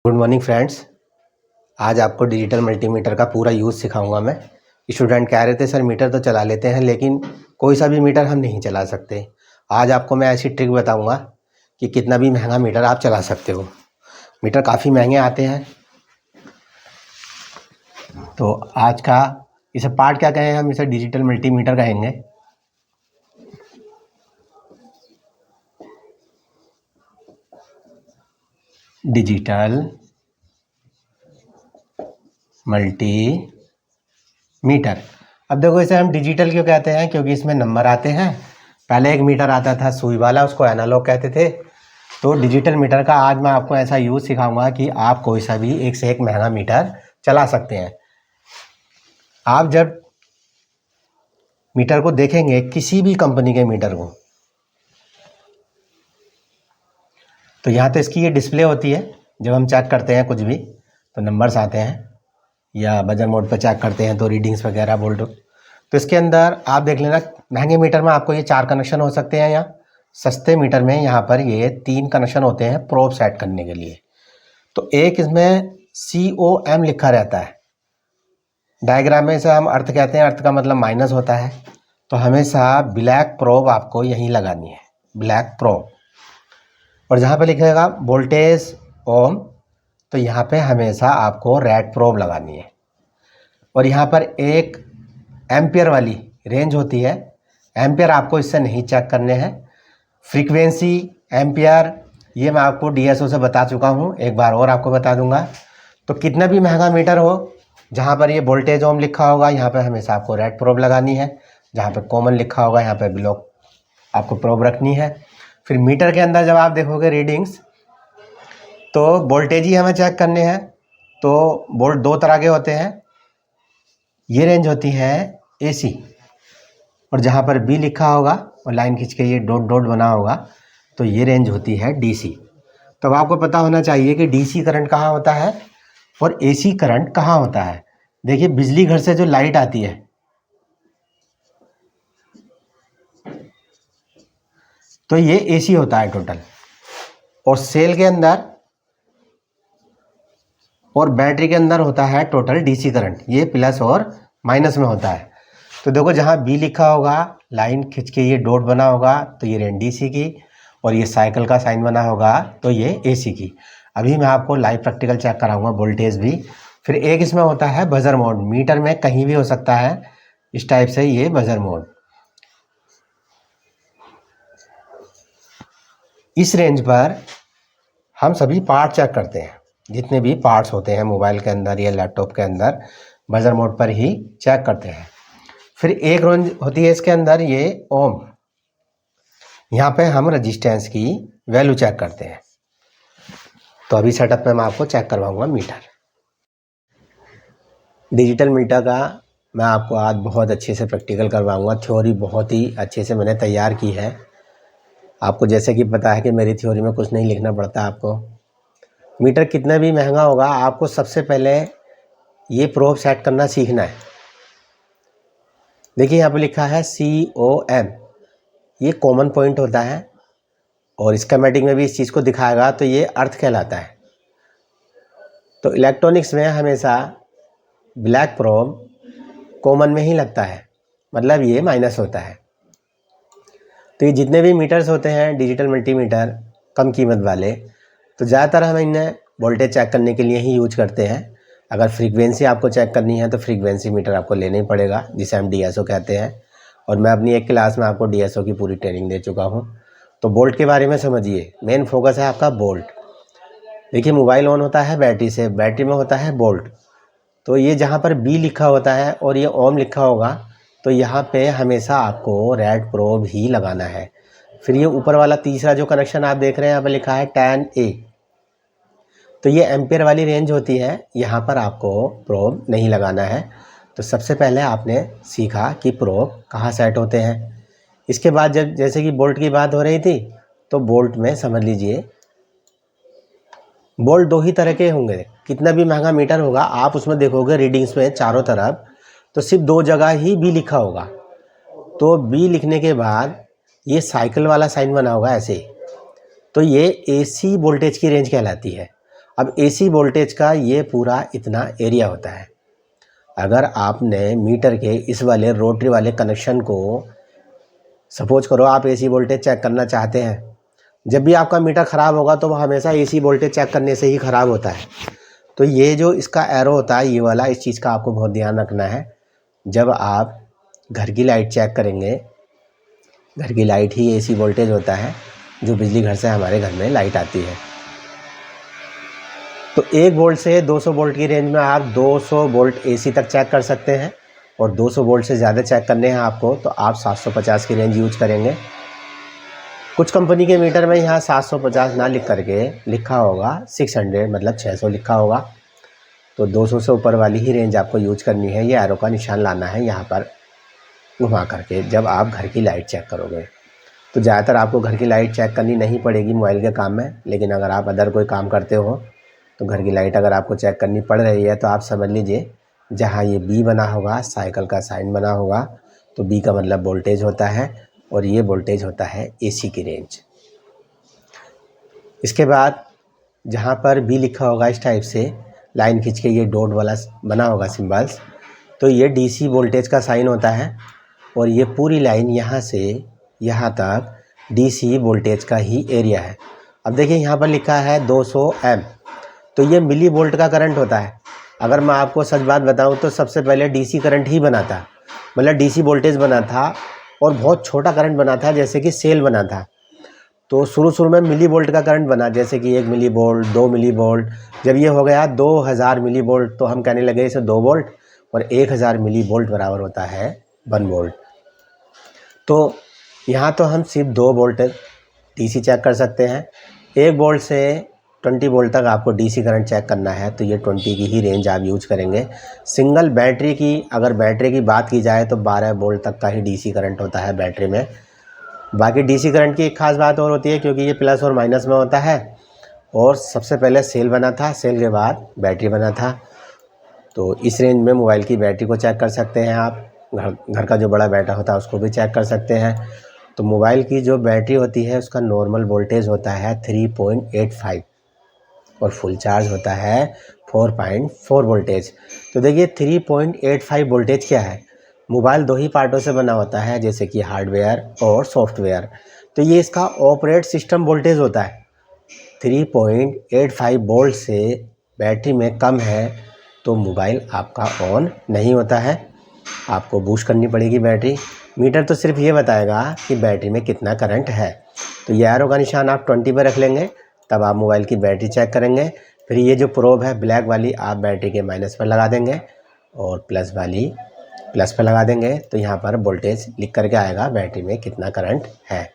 Good morning friends. आज आपको digital multimeter का पूरा यूज़ सिखाऊंगा मैं। स्टूडेंट कह रहे थे सर मीटर तो चला लेते हैं लेकिन कोई सा भी मीटर हम नहीं चला सकते। आज आपको मैं ऐसी ट्रिक बताऊंगा कि कितना भी महंगा मीटर आप चला सकते हो। मीटर काफ़ी महंगे आते हैं। तो आज का इसे पार्ट क्या कहें, हम इसे डिजिटल मल्टीमीटर कहेंगे। Digital multimeter. अब देखो इसे हम डिजिटल क्यों कहते हैं, क्योंकि इसमें नंबर आते हैं। पहले एक मीटर आता था सुई वाला, उसको एनालॉग कहते थे। तो डिजिटल मीटर का आज मैं आपको ऐसा यूज़ सिखाऊंगा कि आप कोई सा भी एक से एक महंगा मीटर चला सकते हैं। आप जब मीटर को देखेंगे, किसी भी कंपनी के मीटर को, तो यहाँ तो इसकी ये डिस्प्ले होती है। जब हम चेक करते हैं कुछ भी तो नंबर्स आते हैं, या बजर मोड पर चेक करते हैं तो रीडिंग्स वगैरह वोल्ट। तो इसके अंदर आप देख लेना, महंगे मीटर में आपको ये 4 कनेक्शन हो सकते हैं, या सस्ते मीटर में यहाँ पर ये 3 कनेक्शन होते हैं प्रोब सेट करने के लिए। तो एक इसमें COM लिखा रहता है। डायग्राम में इसे हम अर्थ कहते हैं, अर्थ का मतलब माइनस होता है। तो हमेशा ब्लैक प्रोब आपको यहीं लगानी है, ब्लैक प्रोब। और जहाँ पे लिखेगा वोल्टेज ओम, तो यहाँ पे हमेशा आपको रेड प्रोब लगानी है। और यहाँ पर एक एम्पियर वाली रेंज होती है। एम्पियर आपको इससे नहीं चेक करने हैं। फ्रीक्वेंसी, एम्पियर, ये मैं आपको DSO से बता चुका हूँ, एक बार और आपको बता दूंगा। तो कितना भी महंगा मीटर हो, जहाँ पर ये वोल्टेज ओम लिखा होगा यहाँ पे हमेशा आपको रेड प्रोब लगानी है। जहाँ पे कॉमन लिखा होगा यहाँ पे ब्लॉक आपको प्रोब रखनी है। फिर मीटर के अंदर जब आप देखोगे रीडिंग्स, तो वोल्टेज ही हमें चेक करने हैं। तो वोल्ट 2 तरह के होते हैं। ये रेंज होती है AC, और जहाँ पर B लिखा होगा और लाइन खींच के ये डॉट डॉट बना होगा, तो ये रेंज होती है DC। तो अब आपको पता होना चाहिए कि DC करंट कहाँ होता है और AC करंट कहाँ होता है। देखिए, बिजली घर से जो लाइट आती है, तो ये AC होता है टोटल। और सेल के अंदर और बैटरी के अंदर होता है टोटल DC करंट। ये प्लस और माइनस में होता है। तो देखो, जहाँ B लिखा होगा, लाइन खींच के ये डॉट बना होगा, तो ये रेंज DC की, और ये साइकिल का साइन बना होगा तो ये AC की। अभी मैं आपको लाइव प्रैक्टिकल चेक कराऊंगा वोल्टेज भी। फिर एक इसमें होता है बजर मोड। मीटर में कहीं भी हो सकता है इस टाइप से, ये बजर मोड। इस रेंज पर हम सभी पार्ट चेक करते हैं, जितने भी पार्ट्स होते हैं मोबाइल के अंदर या लैपटॉप के अंदर, बजर मोड पर ही चेक करते हैं। फिर एक रेंज होती है इसके अंदर, ये ओम। यहाँ पे हम रेजिस्टेंस की वैल्यू चेक करते हैं। तो अभी सेटअप में मैं आपको चेक करवाऊंगा मीटर। डिजिटल मीटर का मैं आपको आज बहुत अच्छे से प्रैक्टिकल करवाऊंगा। थ्योरी बहुत ही अच्छे से मैंने तैयार की है। आपको जैसे कि पता है कि मेरी थ्योरी में कुछ नहीं लिखना पड़ता आपको। मीटर कितना भी महंगा होगा, आपको सबसे पहले ये प्रोब सेट करना सीखना है। देखिए, यहाँ पे लिखा है COM, ये कॉमन पॉइंट होता है, और स्कीमेटिक में भी इस चीज़ को दिखाएगा, तो ये अर्थ कहलाता है। तो इलेक्ट्रॉनिक्स में हमेशा ब्लैक प्रोब कॉमन में ही लगता है, मतलब ये माइनस होता है। तो ये जितने भी मीटर्स होते हैं डिजिटल मल्टीमीटर कम कीमत वाले, तो ज़्यादातर हम इन्हें वोल्टेज चेक करने के लिए ही यूज करते हैं। अगर फ्रीक्वेंसी आपको चेक करनी है तो फ्रीक्वेंसी मीटर आपको लेना ही पड़ेगा, जिसे हम DSO कहते हैं। और मैं अपनी एक क्लास में आपको DSO की पूरी ट्रेनिंग दे चुका हूँ। तो बोल्ट के बारे में समझिए। मेन फोकस है आपका बोल्ट। देखिए, मोबाइल ऑन होता है बैटरी से, बैटरी में होता है बोल्ट। तो ये जहाँ पर B लिखा होता है और ये ओम लिखा होगा, तो यहाँ पे हमेशा आपको रेड प्रोब ही लगाना है। फिर ये ऊपर वाला तीसरा जो कनेक्शन आप देख रहे हैं, यहाँ पे लिखा है 10A, तो ये एम्पियर वाली रेंज होती है, यहाँ पर आपको प्रोब नहीं लगाना है। तो सबसे पहले आपने सीखा कि प्रोब कहाँ सेट होते हैं। इसके बाद जब जैसे कि बोल्ट की बात हो रही थी, तो बोल्ट में समझ लीजिए बोल्ट 2 ही तरह के होंगे। कितना भी महंगा मीटर होगा, आप उसमें देखोगे रीडिंग्स में चारों तरफ तो सिर्फ 2 जगह ही B लिखा होगा। तो B लिखने के बाद ये साइकिल वाला साइन बना होगा ऐसे, तो ये AC वोल्टेज की रेंज कहलाती है। अब एसी वोल्टेज का ये पूरा इतना एरिया होता है। अगर आपने मीटर के इस वाले रोटरी वाले कनेक्शन को, सपोज करो आप एसी वोल्टेज चेक करना चाहते हैं, जब भी आपका मीटर ख़राब होगा तो वह हमेशा एसी वोल्टेज चेक करने से ही ख़राब होता है। तो ये जो इसका एरो होता है ये वाला, इस चीज़ का आपको बहुत ध्यान रखना है। जब आप घर की लाइट चेक करेंगे, घर की लाइट ही एसी वोल्टेज होता है, जो बिजली घर से हमारे घर में लाइट आती है। तो 1 वोल्ट से 200 वोल्ट की रेंज में आप 200 वोल्ट एसी तक चेक कर सकते हैं, और 200 वोल्ट से ज़्यादा चेक करने हैं आपको तो आप 750 की रेंज यूज करेंगे। कुछ कंपनी के मीटर में यहाँ 750 ना लिख करके लिखा होगा 600, मतलब 600 लिखा होगा। तो 200 से ऊपर वाली ही रेंज आपको यूज करनी है। ये एरो का निशान लाना है यहाँ पर घुमा करके जब आप घर की लाइट चेक करोगे। तो ज़्यादातर आपको घर की लाइट चेक करनी नहीं पड़ेगी मोबाइल के काम में, लेकिन अगर आप अदर कोई काम करते हो तो घर की लाइट अगर आपको चेक करनी पड़ रही है तो आप समझ लीजिए जहाँ ये बी बना होगा, साइकिल का साइन बना होगा, तो बी का मतलब वोल्टेज होता है, और ये वोल्टेज होता है एसी की रेंज। इसके बाद जहाँ पर बी लिखा होगा इस टाइप से लाइन खींच के ये डॉट वाला बना होगा सिंबल्स, तो ये डीसी वोल्टेज का साइन होता है, और ये पूरी लाइन यहाँ से यहाँ तक डीसी वोल्टेज का ही एरिया है। अब देखिए यहाँ पर लिखा है 200 एम, तो ये मिली वोल्ट का करंट होता है। अगर मैं आपको सच बात बताऊं तो सबसे पहले डीसी करंट ही बना था, मतलब डीसी वोल्टेज बना था, और बहुत छोटा करंट बना था, जैसे कि सेल बना था। तो शुरू में मिली वोल्ट का करंट बना, जैसे कि 1 मिली वोल्ट, 2 मिली वोल्ट। जब ये हो गया 2000 मिली वोल्ट तो हम कहने लगे इसे 2 वोल्ट, और 1000 मिली वोल्ट बराबर होता है 1 वोल्ट। तो यहाँ तो हम सिर्फ 2 वोल्ट डीसी चेक कर सकते हैं। 1 वोल्ट से 20 वोल्ट तक आपको डीसी करंट चेक करना है तो ये 20 की ही रेंज आप यूज करेंगे। सिंगल बैटरी की अगर बैटरी की बात की जाए तो 12 वोल्ट तक का ही डीसी करंट होता है बैटरी में। बाकी डीसी करंट की एक खास बात और होती है, क्योंकि ये प्लस और माइनस में होता है, और सबसे पहले सेल बना था, सेल के बाद बैटरी बना था। तो इस रेंज में मोबाइल की बैटरी को चेक कर सकते हैं आप, घर का जो बड़ा बैटरी होता है उसको भी चेक कर सकते हैं। तो मोबाइल की जो बैटरी होती है उसका नॉर्मल वोल्टेज होता है 3.85, और फुल चार्ज होता है 4.4 वोल्टेज। तो देखिए 3.85 वोल्टेज क्या है, मोबाइल 2 ही पार्टों से बना होता है, जैसे कि हार्डवेयर और सॉफ्टवेयर। तो ये इसका ऑपरेट सिस्टम वोल्टेज होता है। 3.85 वोल्ट से बैटरी में कम है तो मोबाइल आपका ऑन नहीं होता है, आपको बूस्ट करनी पड़ेगी बैटरी। मीटर तो सिर्फ ये बताएगा कि बैटरी में कितना करंट है। तो ये एरो का निशान आप 20 पर रख लेंगे, तब आप मोबाइल की बैटरी चेक करेंगे। फिर ये जो प्रोब है ब्लैक वाली आप बैटरी के माइनस पर लगा देंगे, और प्लस वाली प्लस पर लगा देंगे, तो यहाँ पर वोल्टेज लिख करके आएगा बैटरी में कितना करंट है।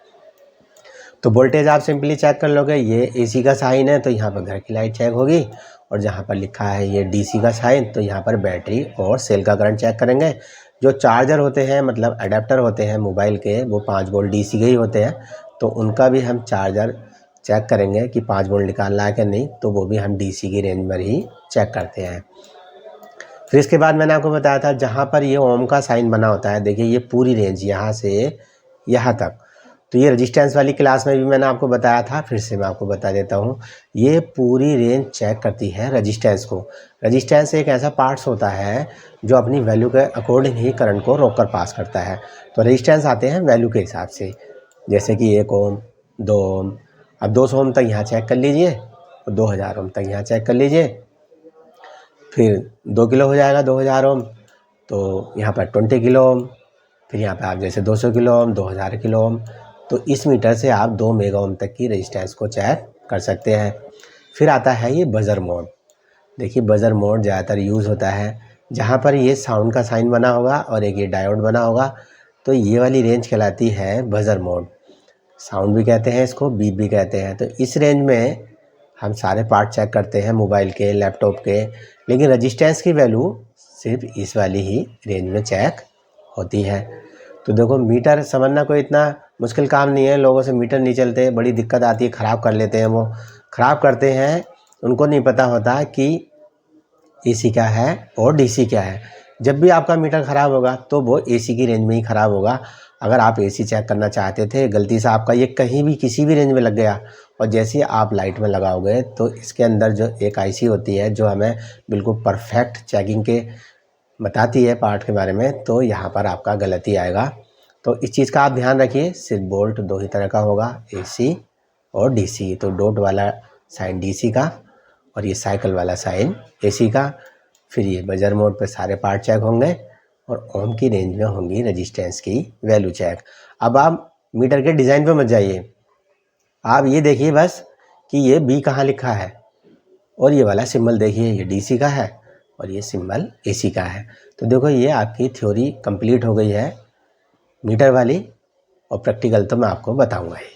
तो वोल्टेज आप सिंपली चेक कर लोगे। ये एसी का साइन है तो यहाँ पर घर की लाइट चेक होगी, और जहाँ पर लिखा है ये डीसी का साइन तो यहाँ पर बैटरी और सेल का करंट चेक करेंगे। जो चार्जर होते हैं, मतलब अडेप्टर होते हैं मोबाइल के, वो 5 वोल्ट डीसी के ही होते हैं, तो उनका भी हम चार्जर चेक करेंगे कि 5 वोल्ट निकालना है कि नहीं, तो वो भी हम डीसी की रेंज में ही चेक करते हैं। फिर इसके बाद मैंने आपको बताया था जहाँ पर ये ओम का साइन बना होता है, देखिए ये पूरी रेंज यहाँ से यहाँ तक, तो ये रेजिस्टेंस वाली क्लास में भी मैंने आपको बताया था, फिर से मैं आपको बता देता हूँ। ये पूरी रेंज चेक करती है रेजिस्टेंस को। रेजिस्टेंस एक ऐसा पार्ट्स होता है जो अपनी वैल्यू के अकॉर्डिंग ही करंट को रोक कर पास करता है। तो रेजिस्टेंस आते हैं वैल्यू के हिसाब से, जैसे कि 1 ओम, 2 ओम। अब 200 ओम तक यहाँ चेक कर लीजिए, और 2000 ओम तक यहाँ चेक कर लीजिए। फिर 2 किलो हो जाएगा 2000 ओम, तो यहाँ पर 20 किलो ओम। फिर यहाँ पर आप जैसे 200 किलो ओम, 2000 किलो ओम। तो इस मीटर से आप 2 मेगा ओम तक की रेजिस्टेंस को चेक कर सकते हैं। फिर आता है ये बजर मोड। देखिए बजर मोड ज़्यादातर यूज़ होता है जहाँ पर ये साउंड का साइन बना होगा और एक ये डायोड बना होगा, तो ये वाली रेंज कहलाती है बजर मोड। साउंड भी कहते हैं इसको, बीप भी कहते हैं। तो इस रेंज में हम सारे पार्ट चेक करते हैं मोबाइल के, लैपटॉप के, लेकिन रेजिस्टेंस की वैल्यू सिर्फ इस वाली ही रेंज में चेक होती है। तो देखो मीटर समझना कोई इतना मुश्किल काम नहीं है। लोगों से मीटर नहीं चलते, बड़ी दिक्कत आती है, ख़राब कर लेते हैं। वो ख़राब करते हैं, उनको नहीं पता होता कि एसी क्या है और डीसी क्या है। जब भी आपका मीटर ख़राब होगा तो वो एसी की रेंज में ही ख़राब होगा। अगर आप एसी चेक करना चाहते थे, गलती से आपका ये कहीं भी किसी भी रेंज में लग गया और जैसे ही आप लाइट में लगाओगे तो इसके अंदर जो एक आईसी होती है जो हमें बिल्कुल परफेक्ट चेकिंग के बताती है पार्ट के बारे में, तो यहाँ पर आपका गलती आएगा। तो इस चीज़ का आप ध्यान रखिए। सिर्फ बोल्ट दो ही तरह का होगा, एसी और डीसी। तो डॉट वाला साइन डीसी का और ये साइकिल वाला साइन एसी का। फिर ये बजर मोड पे सारे पार्ट चेक होंगे और ओम की रेंज में होंगी रेजिस्टेंस की वैल्यू चेक। अब आप मीटर के डिज़ाइन पे मत जाइए, आप ये देखिए बस कि ये बी कहाँ लिखा है और ये वाला सिंबल देखिए, ये डीसी का है और ये सिंबल एसी का है। तो देखो ये आपकी थ्योरी कंप्लीट हो गई है मीटर वाली, और प्रैक्टिकल तो मैं आपको बताऊंगा ही।